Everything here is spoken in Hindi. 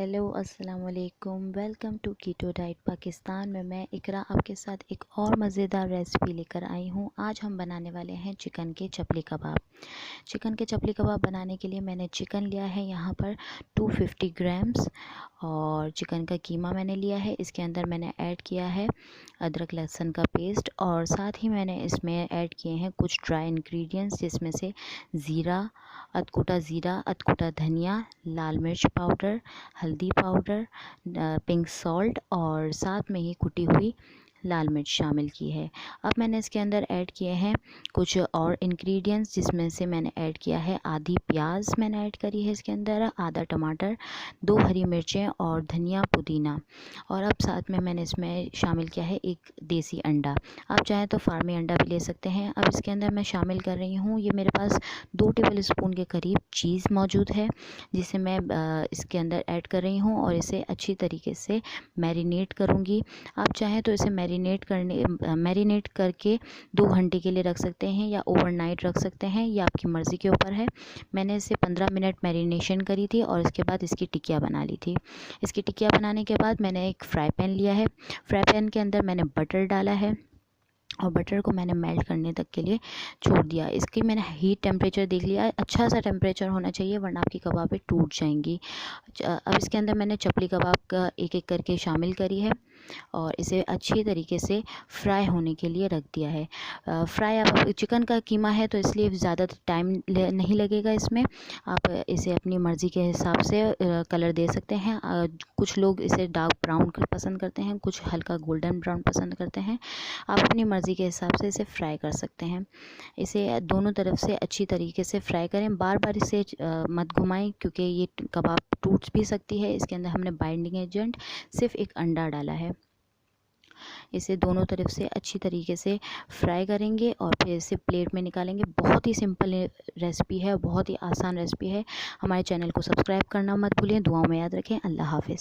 हेलो अस्सलाम वालेकुम, welcome to keto diet Pakistan में मैं इकरा आपके साथ एक और मज़ेदार रेसिपी लेकर आई हूँ। आज हम बनाने वाले हैं चिकन के चपली कबाब। चिकन के चपली कबाब बनाने के लिए मैंने चिकन लिया है यहाँ पर 250 ग्राम्स और चिकन का कीमा मैंने लिया है। इसके अंदर मैंने ऐड किया है अदरक लहसुन का पेस्ट और साथ ही मैंने इसमें ऐड किए हैं कुछ ड्राई इंग्रेडिएंट्स, जिसमें से ज़ीरा, अधकुटा धनिया, लाल मिर्च पाउडर, हल्दी पाउडर, पिंक सॉल्ट और साथ में ही कुटी हुई लाल मिर्च शामिल की है। अब मैंने इसके अंदर ऐड किए हैं कुछ और इंग्रेडिएंट्स, जिसमें से मैंने ऐड किया है आधी प्याज मैंने ऐड करी है इसके अंदर, आधा टमाटर, 2 हरी मिर्चें और धनिया पुदीना। और अब साथ में मैंने इसमें शामिल किया है एक देसी अंडा। आप चाहें तो फार्मी अंडा भी ले सकते हैं। अब इसके अंदर मैं शामिल कर रही हूँ, ये मेरे पास 2 टेबल स्पून के करीब चीज़ मौजूद है, जिसे मैं इसके अंदर ऐड कर रही हूँ और इसे अच्छी तरीके से मैरिनेट करूँगी। आप चाहें तो इसे मैरिनेट करके 2 घंटे के लिए रख सकते हैं या ओवरनाइट रख सकते हैं, ये आपकी मर्ज़ी के ऊपर है। मैंने इसे 15 मिनट मैरिनेशन करी थी और इसके बाद इसकी टिक्कियाँ बना ली थी। इसकी टिक्कियाँ बनाने के बाद मैंने एक फ्राई पैन लिया है। फ्राई पैन के अंदर मैंने बटर डाला है और बटर को मैंने मेल्ट करने तक के लिए छोड़ दिया। इसकी मैंने हीट टेम्परेचर देख लिया, अच्छा सा टेम्परेचर होना चाहिए वरना आपकी कबाबें टूट जाएंगी। अब इसके अंदर मैंने चपली कबाब का एक एक करके शामिल करी है और इसे अच्छी तरीके से फ्राई होने के लिए रख दिया है। फ्राई अब चिकन का कीमा है तो इसलिए ज़्यादा टाइम नहीं लगेगा इसमें। आप इसे अपनी मर्ज़ी के हिसाब से कलर दे सकते हैं। कुछ लोग इसे डार्क ब्राउन पसंद करते हैं, कुछ हल्का गोल्डन ब्राउन पसंद करते हैं। आप अपनी मर्ज़ी के हिसाब से इसे फ्राई कर सकते हैं। इसे दोनों तरफ से अच्छी तरीके से फ्राई करें, बार बार इसे मत घुमाएं क्योंकि ये कबाब टूट भी सकती है। इसके अंदर हमने बाइंडिंग एजेंट सिर्फ एक अंडा डाला है। इसे दोनों तरफ से अच्छी तरीके से फ्राई करेंगे और फिर इसे प्लेट में निकालेंगे। बहुत ही सिंपल रेसिपी है, बहुत ही आसान रेसिपी है। हमारे चैनल को सब्सक्राइब करना मत भूलिए। दुआओं में याद रखें। अल्लाह हाफ़िज़।